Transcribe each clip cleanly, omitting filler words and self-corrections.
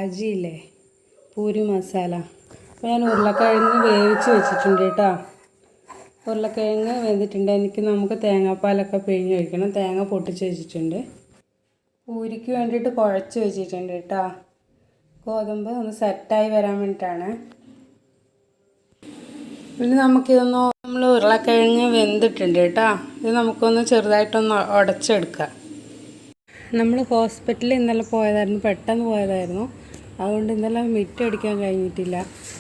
ബാജിയില്ലേ, പൂരി മസാല. അപ്പോൾ ഞാൻ ഉരുളക്കിഴങ്ങ് വേവിച്ച് വെച്ചിട്ടുണ്ട് കേട്ടോ. ഉരുളക്കിഴങ്ങ് വെന്തിട്ടുണ്ട്. നമുക്ക് തേങ്ങാപ്പാലൊക്കെ പിഴിഞ്ഞ് ഒഴിക്കണം. തേങ്ങ പൊട്ടിച്ച് വെച്ചിട്ടുണ്ട്. പൂരിക്ക് വേണ്ടിയിട്ട് കുഴച്ച് വെച്ചിട്ടുണ്ട് കേട്ടോ. ഗോതമ്പ് ഒന്ന് സെറ്റായി വരാൻ വേണ്ടിയിട്ടാണ്. പിന്നെ നമ്മൾ ഉരുളക്കിഴങ്ങ് വെന്തിട്ടുണ്ട് കേട്ടോ. ഇത് നമുക്കൊന്ന് ചെറുതായിട്ടൊന്ന് ഉടച്ചെടുക്കാം. നമ്മൾ ഹോസ്പിറ്റലിൽ ഇന്നലെ പോയതായിരുന്നു, പെട്ടെന്ന് പോയതായിരുന്നു. അതുകൊണ്ട് ഇന്നലെ മിറ്റ് അടിക്കാൻ കഴിഞ്ഞിട്ടില്ല.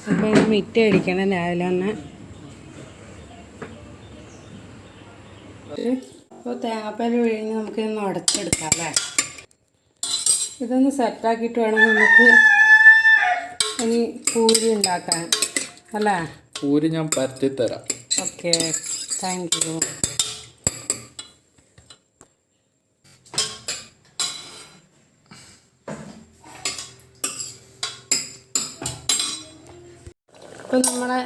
അപ്പോൾ ഇന്ന് മിറ്റ് അടിക്കണം രാവിലെ തന്നെ. അപ്പോൾ തേങ്ങാപ്പാൽ പിഴിഞ്ഞ് നമുക്കിതൊന്ന് ഉടച്ചെടുക്കാം അല്ലേ. ഇതൊന്ന് സെറ്റാക്കിയിട്ട് വേണം നമുക്ക് ഇനി പൂരി ഉണ്ടാക്കാൻ അല്ലേ. പൂരി ഞാൻ പരത്തിത്തരാം. Okay, thank you. ഇപ്പം നമ്മളെ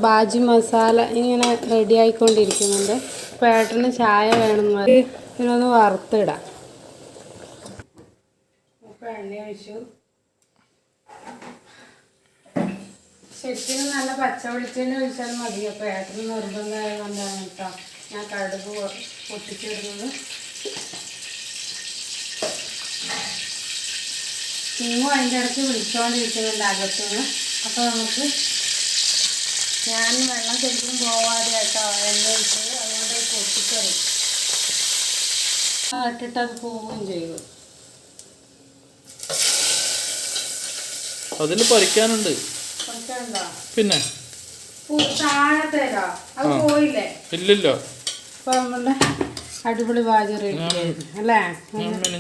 ബാജി മസാല ഇങ്ങനെ റെഡി ആയിക്കൊണ്ടിരിക്കുന്നുണ്ട്. അപ്പോൾ ഏട്ടന് ചായ വേണമെന്ന് ഇതിനൊന്ന് വറുത്തിടാം. അപ്പോൾ എണ്ണ ഒഴിച്ചു. ശരിക്കും നല്ല പച്ച വെളിച്ചെണ്ണ ഒഴിച്ചാൽ മതി. അപ്പോൾ ഏട്ടന് നിർബന്ധമായതുകൊണ്ടാണ് കേട്ടോ ഞാൻ കടുക് പൊട്ടിച്ചിടുന്നത്. ടീമും അതിൻ്റെ ഇടയ്ക്ക് വിളിച്ചുകൊണ്ടിരിക്കുന്നുണ്ട് അകത്തുനിന്ന്. അപ്പോൾ ഞാൻ വെള്ളം ശരിക്കും പോവാതെ കേട്ടോ എണ്ണ ഒഴിച്ചത്. അതുകൊണ്ട് പൊട്ടിക്കറി ഇട്ടിട്ട് അത് പോവുകയും ചെയ്തു. അതിൽ പറിക്കാനുണ്ട്. പിന്നെ താഴത്തേരാ അത് പോയില്ലേ? ഇല്ലല്ലോ. അപ്പൊ നമ്മളുടെ അടിപൊളി ബാജറി അല്ലേ.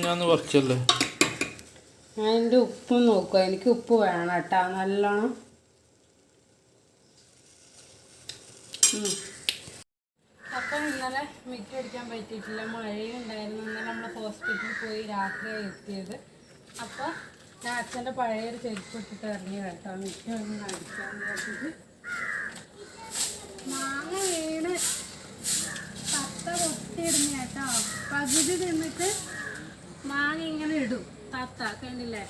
ഞാൻ പറിച്ചല്ലേ. ഞാൻ എൻ്റെ ഉപ്പും നോക്കുക. എനിക്ക് ഉപ്പ് വേണം കേട്ടോ നല്ലോണം. അപ്പം ഇന്നലെ മിറ്റ് അടിക്കാൻ പറ്റിയിട്ടില്ല, മഴയും ഉണ്ടായിരുന്നു. ഇന്നലെ നമ്മൾ ഹോസ്പിറ്റലിൽ പോയി രാത്രിയാണ് എത്തിയത്. അപ്പോൾ ഞാൻ അച്ഛൻ്റെ പഴയൊരു ചെരുപ്പ് ഇട്ടിട്ട് ഇറങ്ങി കേട്ടോ മിറ്റ് ഒന്ന് അടിക്കാൻ പറ്റിയിട്ട്. മാങ്ങ വീണ് തത്ത കൊത്തിയിടുന്ന കേട്ടോ. പകുതി തിന്നിട്ട് മാങ്ങ ഇങ്ങനെ ഇടും തത്ത, കണ്ടില്ലേ.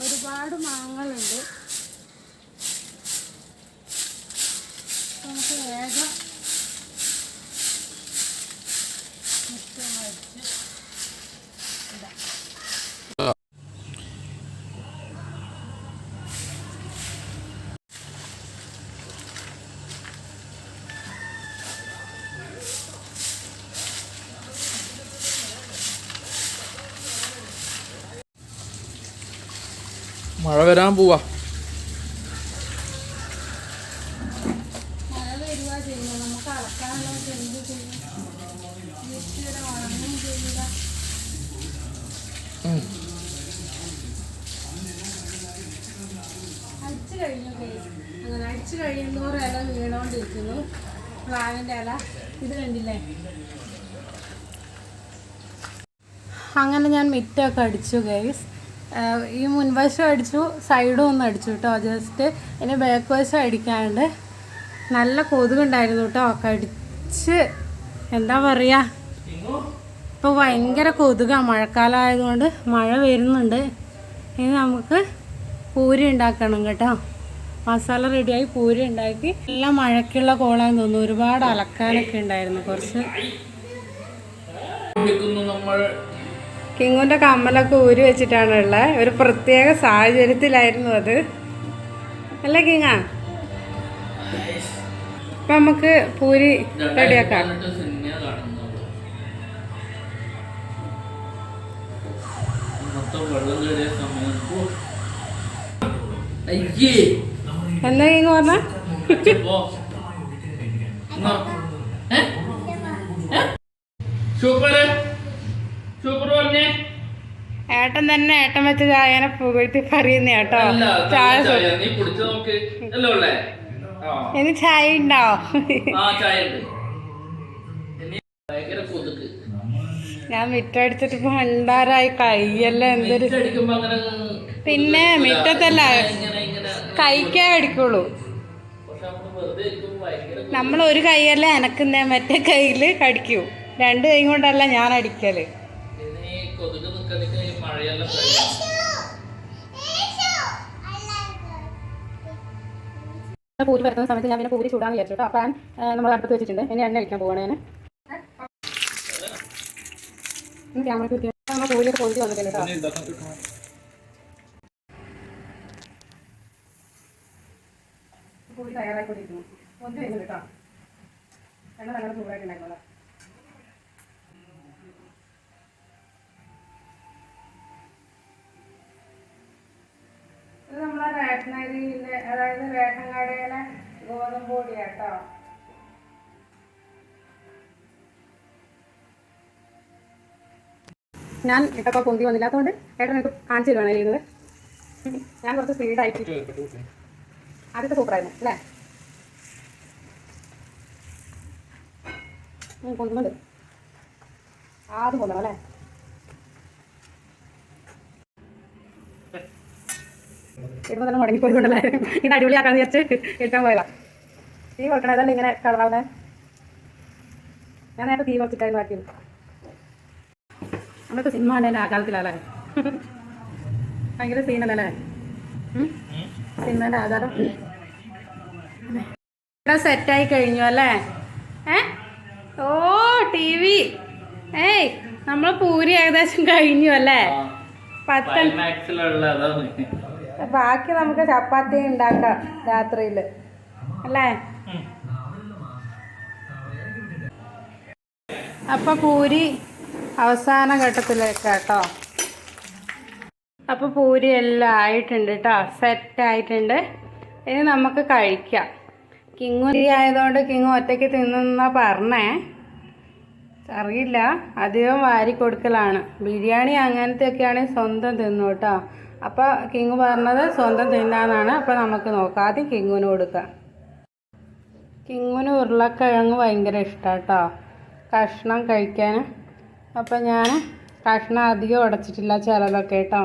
ഒരുപാട് മാങ്ങകളുണ്ട്. നമുക്ക് വേഗം മഴ വരാൻ പോവാ. മഴ വരുക ചെയ്യുന്നത്. നമുക്ക് അളക്കാനുള്ള എന്ത് ചെയ്യും? ഉണങ്ങും ചെയ്യില്ല. അടിച്ചു കഴിഞ്ഞു. അങ്ങനെ അടിച്ചു കഴിയുന്നോറും ഇല വീണോണ്ടിരിക്കുന്നു. പ്ലാവിൻ്റെ ഇല ഇത് കണ്ടില്ലേ. അങ്ങനെ ഞാൻ മിറ്റൊക്കെ അടിച്ചു ഗൈസ്. ഈ മുൻവശം അടിച്ചു, സൈഡും ഒന്ന് അടിച്ചു കേട്ടോ. ജസ്റ്റ് ഇനി ബാക്ക് വശം അടിക്കാണ്ട്. നല്ല കൊതുകുണ്ടായിരുന്നു കേട്ടോ. കടിച്ച് എന്താ പറയുക, ഇപ്പോൾ ഭയങ്കര കൊതുകാണ്. മഴക്കാലം ആയതുകൊണ്ട് മഴ വരുന്നുണ്ട്. ഇനി നമുക്ക് പൂരി ഉണ്ടാക്കണം കേട്ടോ. മസാല റെഡിയായി പൂരി ഉണ്ടാക്കി. എല്ലാം മഴയ്ക്കുള്ള കോളാന്ന് തോന്നുന്നു. ഒരുപാട് അലക്കാനൊക്കെ ഉണ്ടായിരുന്നു. കുറച്ച് കിങ്ങുൻ്റെ കമ്മലൊക്കെ ഊരി വെച്ചിട്ടാണ് ഉള്ളത്. ഒരു പ്രത്യേക സാഹചര്യത്തിലായിരുന്നു അത് അല്ലേ കിങ്ങ. അപ്പം നമുക്ക് പൂരി റെഡിയാക്കാം. എന്താ കിങ്ങ പറഞ്ഞ? ഏട്ടൻ തന്നെ ഏട്ടൻ വെച്ച ചായനെ പുകഴ്ത്തി പറയുന്ന കേട്ടോ. ചായ ഇനി ചായ ഉണ്ടോ? ഞാൻ മിറ്റടിച്ചിട്ട് ഇപ്പൊ മണ്ടാരായി കയ്യല്ല എന്തൊരു. പിന്നെ മിറ്റത്തല്ല കഴിക്കാൻ കടിക്കുള്ളൂ. നമ്മൾ ഒരു കൈയല്ലേ അനക്കുന്ന, മറ്റേ കയ്യിൽ കടിക്കൂ. 2 കൈ കൊണ്ടല്ല ഞാൻ അടിക്കല്. പൂരി പരത്തുന്ന സമയത്ത് ഞാൻ പിന്നെ പൂരി ചൂടാന്ന് വിചാരിച്ചു കേട്ടോ. അപ്പം നമ്മൾ അടുത്ത് വെച്ചിട്ടുണ്ട്. ഇനി എണ്ണ കഴിക്കാൻ പോവാണ് ഞാൻ. ക്യാമറ നമ്മൾ പൂരിയൊക്കെ പൊളിച്ച് വന്നിട്ടുണ്ട് കേട്ടോ. പൂരി തയ്യാറായിക്കൊണ്ടിരിക്കുന്നു. ഒന്ന് വരുന്നുണ്ട് കേട്ടോ. എണ്ണ നല്ല ചൂടായിട്ടുണ്ടായിരുന്നല്ലോ. ഇത് നമ്മളെ റേഷൻ അരിയിലെ, അതായത് റേഷൻ കടയിലെ ഗോതമ്പ് പൊടിയാട്ടോ. ഞാൻ ഇട്ടപ്പോൾ പൊന്തി വന്നില്ലാത്തതുകൊണ്ട് ഏട്ടൻ എനിക്ക് കാണിച്ചു തരുവാണ് ചെയ്യുന്നത്. ഞാൻ കുറച്ച് സ്പീഡായിട്ട്. ആദ്യത്തെ സൂപ്പറായിരുന്നു അല്ലേ? പൊന്തുന്നുണ്ട്. ആദ്യം പൊന്തണം അല്ലേ? ഇടുമ്പോൾ തന്നെ മുടങ്ങിപ്പോയിക്കൊണ്ടല്ലേ. ഇത് അടിപൊളിയാക്കാന്ന് വിചാരിച്ച് കേൾക്കാൻ പോയതാ. തീ കൊടുക്കണേ തന്നെ ഇങ്ങനെ കളറാവുന്നേ. ഞാൻ നേരത്തെ തീ കുറച്ചിട്ടായിരുന്നു ആക്കിയത്. നമ്മളൊക്കെ സിനിമ അല്ലേ ആ കാലത്തിലല്ലേ? ഭയങ്കര സീനല്ലേ സിനിമേൻ്റെ ആധാരം. ഇവിടെ സെറ്റായി കഴിഞ്ഞു അല്ലേ? ഓ TV. ഏയ് നമ്മൾ പൂരി ഏകദേശം കഴിഞ്ഞു അല്ലേ? ബാക്കി നമുക്ക് ചപ്പാത്തി ഉണ്ടാക്കാം രാത്രിയിൽ അല്ലേ? അപ്പം പൂരി അവസാന ഘട്ടത്തിലേക്ക് കേട്ടോ. അപ്പോൾ പൂരി എല്ലാം ആയിട്ടുണ്ട് കേട്ടോ, സെറ്റായിട്ടുണ്ട്. ഇനി നമുക്ക് കഴിക്കാം. കിങ്ങു ആയതുകൊണ്ട് കിങ്ങു ഒറ്റയ്ക്ക് തിന്നുന്ന പറഞ്ഞേ, അറിയില്ല, അധികം വാരി കൊടുക്കലാണ്. ബിരിയാണി അങ്ങനത്തെയൊക്കെ ആണെങ്കിൽ സ്വന്തം തിന്നു കേട്ടോ. അപ്പോൾ കിങ്ങു പറഞ്ഞത് സ്വന്തം തിന്നാന്നാണ്. അപ്പോൾ നമുക്ക് നോക്കാം. ആദ്യം കിങ്ങുവിന് കൊടുക്കാം. കിങ്ങുവിന് ഉരുളക്കിഴങ്ങ് ഭയങ്കര ഇഷ്ടമാണ് കേട്ടോ, കഷ്ണം കഴിക്കാൻ. അപ്പം ഞാൻ കഷ്ണം അധികം ഉടച്ചിട്ടില്ല, ചിലതൊക്കെ കേട്ടോ.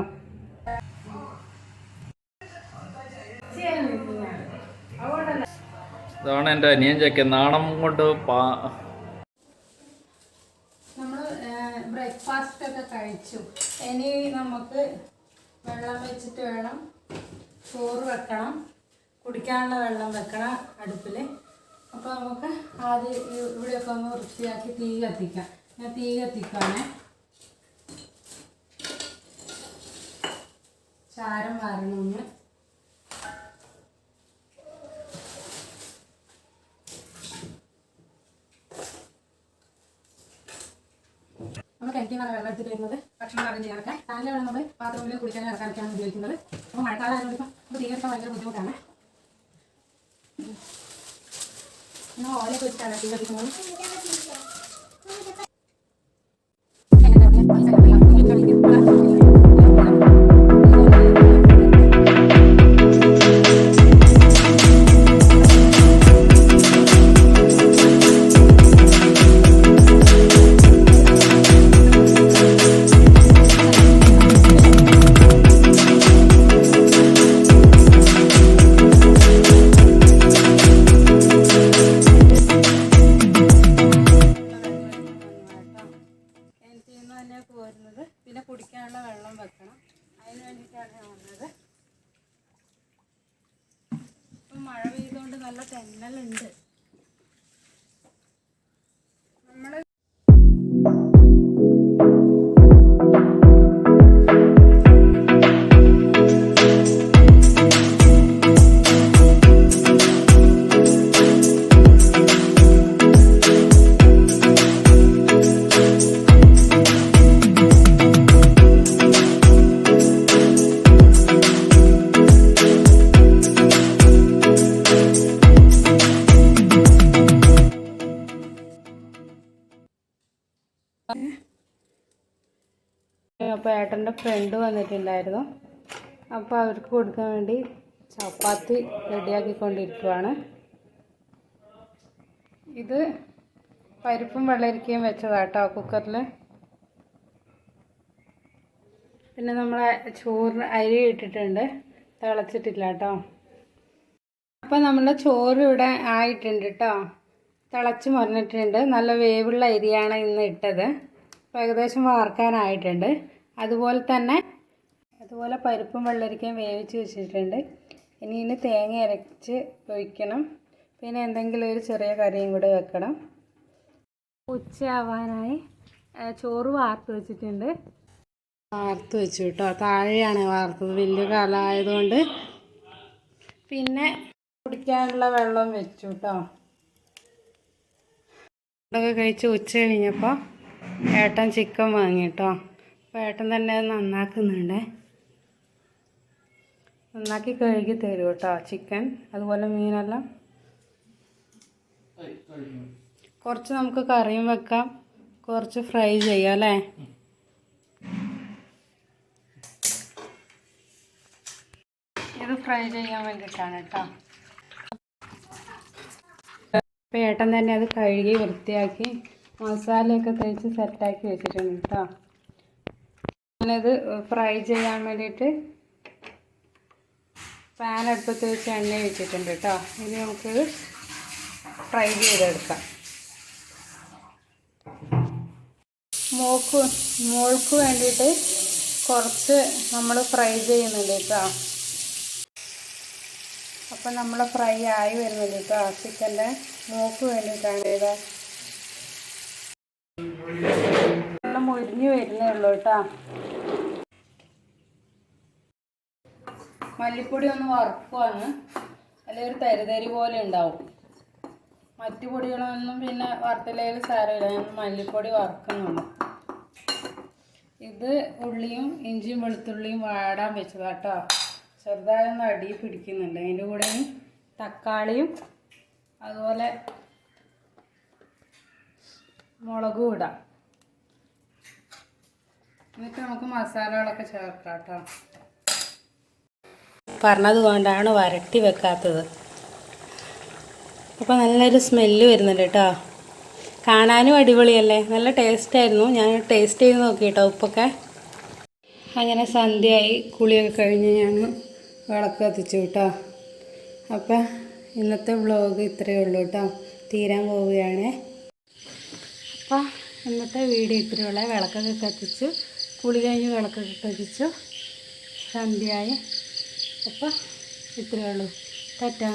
ഇതാണ് എൻ്റെ അനിയൻ ചക്ക നാണം കൊണ്ട് നമ്മൾ ബ്രേക്ക്ഫാസ്റ്റ് ഒക്കെ കഴിച്ചു. ഇനി നമുക്ക് വെള്ളം വെച്ചിട്ട് വേണം, ചോറ് വെക്കണം, കുടിക്കാനുള്ള വെള്ളം വെക്കണം അടുപ്പിൽ. അപ്പോൾ നമുക്ക് ആദ്യം ഇവിടെയൊക്കെ ഒന്ന് വൃത്തിയാക്കി തീ കത്തിക്കാം. ഞാൻ തീ കത്തിക്കാണേ. ചാരം വാരണമെന്ന്. നമ്മൾ കിണറ്റിന്നാണ് വെള്ളം എടുത്തിട്ട് വരുന്നത്. ഭക്ഷണം പാകം ചെയ്യാനൊക്കെ താൻ്റെ വെള്ളം നമ്മൾ പാത്രത്തിൽ കുടിക്കാൻ ഇറക്കാനൊക്കെയാണ് ഉപയോഗിക്കുന്നത്. അപ്പോൾ മഴക്കാലം ആയതുകൊണ്ട് ഇപ്പോൾ തീ കത്തിക്കാൻ ഭയങ്കര ബുദ്ധിമുട്ടാണ്. നമ്മൾ ഓലൊക്കെ വെച്ചിട്ടാണ് തീ കത്തിക്കുന്നത്. പിന്നെ കുടിക്കാനുള്ള വെള്ളം വെക്കണം, അതിന് വേണ്ടിയിട്ടാണ് ഞാൻ വന്നത്. ഇപ്പം മഴ പെയ്തുകൊണ്ട് നല്ല തെന്നലുണ്ട്. നമ്മൾ അപ്പോൾ ഏട്ടൻ്റെ ഫ്രണ്ട് വന്നിട്ടുണ്ടായിരുന്നു. അപ്പോൾ അവർക്ക് കൊടുക്കാൻ വേണ്ടി ചപ്പാത്തി റെഡിയാക്കിക്കൊണ്ടിരിക്കുവാണ്. ഇത് പരിപ്പും വെള്ളരിക്കയും വെച്ചതാട്ടോ കുക്കറിൽ. പിന്നെ നമ്മളെ ചോറിന് അരി ഇട്ടിട്ടുണ്ട്, തിളച്ചിട്ടില്ല കേട്ടോ. അപ്പോൾ നമ്മുടെ ചോറ് ഇവിടെ ആയിട്ടുണ്ട് കേട്ടോ. തിളച്ച് മറിഞ്ഞിട്ടുണ്ട്. നല്ല വേവുള്ള അരിയാണ് ഇന്ന് ഇട്ടത്. അപ്പോൾ ഏകദേശം വാർക്കാനായിട്ടുണ്ട്. അതുപോലെ പരിപ്പും വെള്ളരിക്കയും വേവിച്ച് വെച്ചിട്ടുണ്ട്. ഇനി തേങ്ങ അരച്ച് ഒഴിക്കണം. പിന്നെ എന്തെങ്കിലും ഒരു ചെറിയ കറിയും കൂടെ വെക്കണം. ഉച്ചയാവാനായി ചോറ് വാർത്ത് വെച്ചിട്ടുണ്ട്. വാർത്ത് വെച്ചു കേട്ടോ. താഴെയാണ് വാർത്തത്, വലിയ കാലമായതുകൊണ്ട്. പിന്നെ കുടിക്കാനുള്ള വെള്ളം വെച്ചു കേട്ടോ. ഇതൊക്കെ കഴിച്ച് ഉച്ച കഴിഞ്ഞപ്പോൾ ഏട്ടൻ ചിക്കൻ വാങ്ങി കേട്ടോ. അപ്പോൾ ഏട്ടൻ തന്നെ അത് നന്നാക്കുന്നുണ്ട്. നന്നാക്കി കഴുകി തരും കേട്ടോ ചിക്കൻ. അതുപോലെ മീനെല്ലാം. കുറച്ച് നമുക്ക് കറിയും വെക്കാം, കുറച്ച് ഫ്രൈ ചെയ്യാം അല്ലേ. ഇത് ഫ്രൈ ചെയ്യാൻ വേണ്ടിയിട്ടാണ് കേട്ടോ. അപ്പോൾ ഏട്ടൻ തന്നെ അത് കഴുകി വൃത്തിയാക്കി മസാലയൊക്കെ തേച്ച് സെറ്റാക്കി വെച്ചിട്ടുണ്ട് കേട്ടോ. ഞാനത് ഫ്രൈ ചെയ്യാൻ വേണ്ടിയിട്ട് പാൻ അടുപ്പത്ത് വെച്ച് എണ്ണ വെച്ചിട്ടുണ്ട് കേട്ടോ. ഇനി നമുക്കിത് ഫ്രൈ ചെയ്തെടുക്കാം. മോൾക്ക് വേണ്ടിയിട്ട് കുറച്ച് നമ്മൾ ഫ്രൈ ചെയ്യുന്നുണ്ട് കേട്ടോ. അപ്പം നമ്മൾ ഫ്രൈ ആയി വരുന്നുണ്ട് കേട്ടോ. ചിക്കൻ്റെ മോൾക്ക് വേണ്ടിയിട്ടാണ് ഇത്. നല്ല മൊരിഞ്ഞ് വരുന്നേ ഉള്ളൂ കേട്ടോ. മല്ലിപ്പൊടി ഒന്ന് വറുക്കുവാണ്, അല്ലെങ്കിൽ ഒരു തരിതരി പോലെ ഉണ്ടാവും. മറ്റു പൊടികളൊന്നും പിന്നെ വറുത്തില്ലെങ്കിൽ സാരമില്ല. ഞാൻ മല്ലിപ്പൊടി വറുക്കുന്നുണ്ട്. ഇത് ഉള്ളിയും ഇഞ്ചിയും വെളുത്തുള്ളിയും വാടാൻ വെച്ചതാണ് കേട്ടോ. ചെറുതായൊന്ന് അടി പിടിക്കുന്നുണ്ട്. അതിൻ്റെ കൂടെ തക്കാളിയും അതുപോലെ മുളകും ഇടാം. എന്നിട്ട് നമുക്ക് മസാലകളൊക്കെ ചേർക്കാം കേട്ടോ. പറഞ്ഞത് കൊണ്ടാണ് വരട്ടി വെക്കാത്തത്. അപ്പോൾ നല്ലൊരു സ്മെല്ല് വരുന്നുണ്ട് കേട്ടോ. കാണാനും അടിപൊളിയല്ലേ, നല്ല ടേസ്റ്റായിരുന്നു. ഞാൻ ടേസ്റ്റ് ചെയ്ത് നോക്കി കേട്ടോ ഉപ്പൊക്കെ. അങ്ങനെ സന്ധ്യയായി, കുളിയൊക്കെ കഴിഞ്ഞ് ഞാൻ വിളക്ക് കത്തിച്ചു കേട്ടോ. അപ്പം ഇന്നത്തെ വ്ളോഗ് ഇത്രയേ ഉള്ളൂ കേട്ടോ. തീരാൻ പോവുകയാണ്. അപ്പോൾ ഇന്നത്തെ വീഡിയോ ഇത്രയേ ഉള്ളൂ. വിളക്കൊക്കെ കത്തിച്ചു, കുളി കഴിഞ്ഞ് വിളക്കൊക്കെ കത്തിച്ചു, സന്ധ്യയായി. അപ്പോൾ ഇത്രയേ ഉള്ളൂ. ടാറ്റാ.